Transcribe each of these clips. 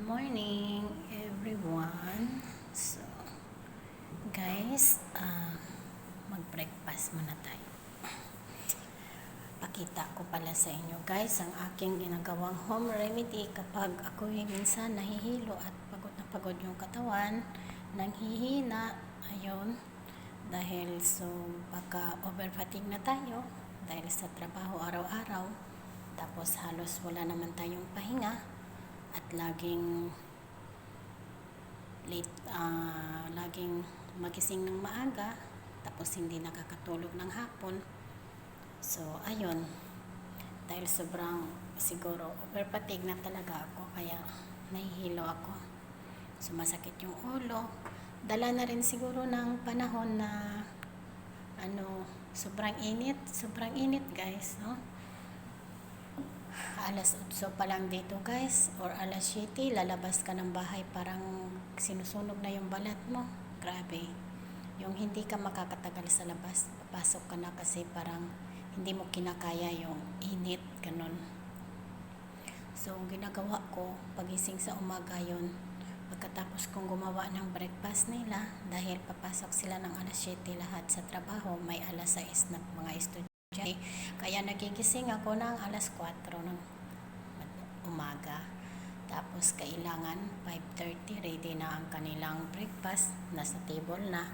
morning everyone. So guys, mag-breakfast muna tayo. Pakita ko pala sa inyo guys ang aking ginagawang home remedy kapag ako minsan nahihilo at pagod na pagod yung katawan, nanghihina, ayun, dahil baka overfatigue na tayo dahil sa trabaho araw-araw, tapos halos wala naman tayong pahinga at laging laging magising ng maaga, tapos hindi nakakatulog ng hapon. So ayun, dahil sobrang siguro overfatigue na talaga ako, kaya nahihilo ako, sumasakit yung ulo. Dala na rin siguro ng panahon na sobrang init guys, no? Alas 8 pa lang dito guys, or alas 7 lalabas ka ng bahay, parang sinusunog na yung balat mo. Grabe, yung hindi ka makakatagal sa labas, papasok ka na kasi parang hindi mo kinakaya yung init, ganun. So ginagawa ko pagising sa umaga yun, pagkatapos kong gumawa ng breakfast nila, dahil papasok sila ng alas 7 lahat sa trabaho, may alas 6 na mga estudyante, kaya nagigising ako ng alas 4 ng umaga. Tapos kailangan 5:30 ready na ang kanilang breakfast, nasa table na.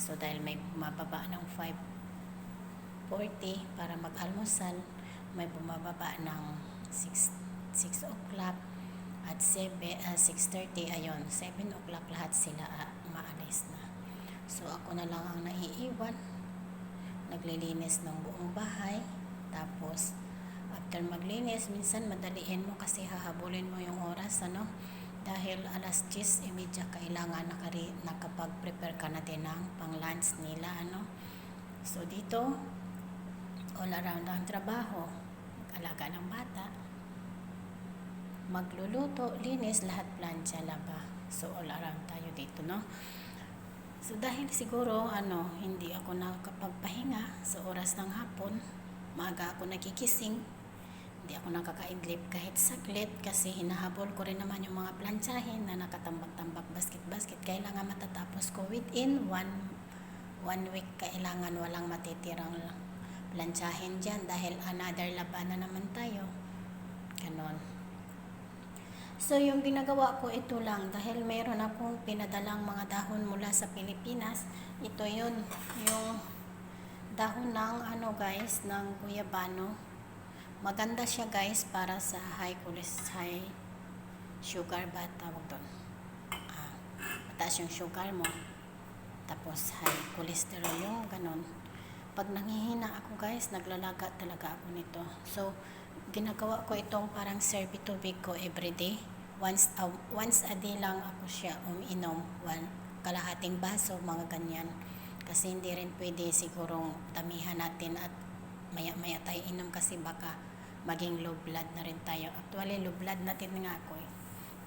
So dahil may bumababa ng 5:40 para mag-almusal, may bumababa ng 6 o'clock at 6:30, ayun, 7 o'clock lahat sila maalis na. So ako na lang ang naiiwan, naglilinis ng buong bahay. Tapos after maglinis, minsan madaliin mo kasi hahabulin mo yung oras, dahil alas 10:30 kailangan nakapag-prepare ka na din ng pang-lunch nila, So dito all around ang trabaho, mag-alaga ng bata, magluluto, linis, lahat plancha, laba. So all around tayo dito, So dahil siguro hindi ako nakakapagpahinga sa oras ng hapon, maaga ako nagigising, hindi ako nakakaidlip kahit saglit kasi hinahabol ko rin naman yung mga planchahin na nakatambak-tambak, basket-basket. Kailangan matatapos ko within one week, kailangan walang matitirang planchahin dyan dahil another laban na naman tayo, ganon. So yung ginagawa ko ito lang, dahil mayroon akong pinadalang mga dahon mula sa Pilipinas. Ito yun, yung dahon ng guys, ng guyabano. Maganda siya guys para sa high sugar ba tawag doon, mataas yung sugar mo, tapos high cholesterol yung ganon. Pag nanghihina ako guys, naglalaga talaga ako nito. So ginagawa ko itong parang serve tubig ko everyday. Once a day lang ako siya umiinom, kalahating baso, mga ganyan. Kasi hindi rin pwede sigurong damihan natin at maya-maya tayo inom kasi baka maging low blood na rin tayo. Actually, low blood natin nga ako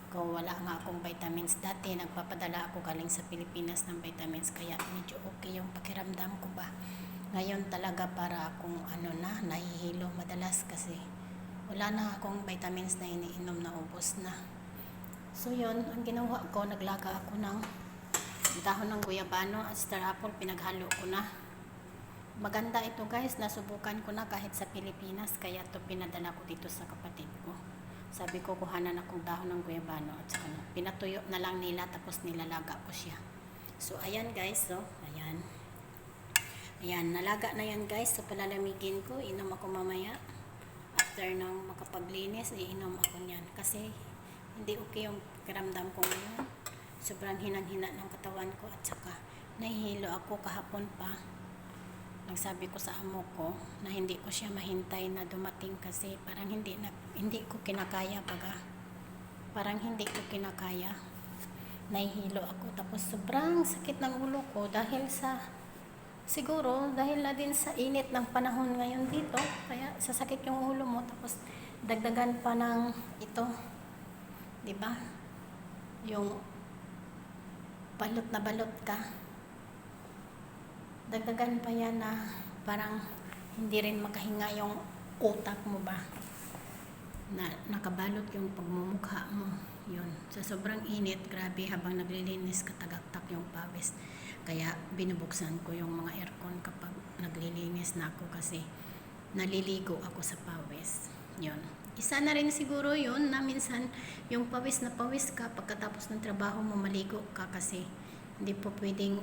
Kung wala nga akong vitamins dati, nagpapadala ako galing sa Pilipinas ng vitamins, kaya medyo okay yung pakiramdam ko ba. Ngayon talaga para akong nahihilo madalas kasi wala na akong vitamins na iniinom, na ubos na. So yun, ang ginawa ko, naglaga ako ng dahon ng guyabano at star apple, pinaghalo ko na. Maganda ito guys, nasubukan ko na kahit sa Pilipinas, kaya ito pinadala ko dito sa kapatid ko. Sabi ko, kuhanan akong dahon ng guyabano at saka pinatuyo na lang nila, tapos nilalaga ko siya. So ayan guys, ayan, nalaga na yan guys. So palalamigin ko, inom ako mamaya. After nang makapaglinis, iinom ako niyan kasi hindi okay yung pakiramdam ko ngayon. Sobrang hinang-hina ng katawan ko at saka nahihilo ako. Kahapon pa nagsabi ko sa amo ko na hindi ko siya mahintay na dumating kasi parang hindi ko kinakaya parang hindi ko kinakaya, nahihilo ako. Tapos sobrang sakit ng ulo ko siguro dahil na din sa init ng panahon ngayon dito, kaya sasakit yung ulo mo. Tapos dagdagan pa ng ito, di ba, yung balot na balot ka, dagdagan pa yan na parang hindi rin makahinga yung utak mo ba, na nakabalot yung pagmumukha mo, yun. Sa sobrang init, grabe, habang naglilinis katagaktak yung pawis. Kaya binubuksan ko yung mga aircon kapag naglilinis na ako kasi naliligo ako sa pawis. Yun. Isa na rin siguro yun na minsan yung pawis na pawis ka pagkatapos ng trabaho mo maligo ka kasi hindi po pwedeng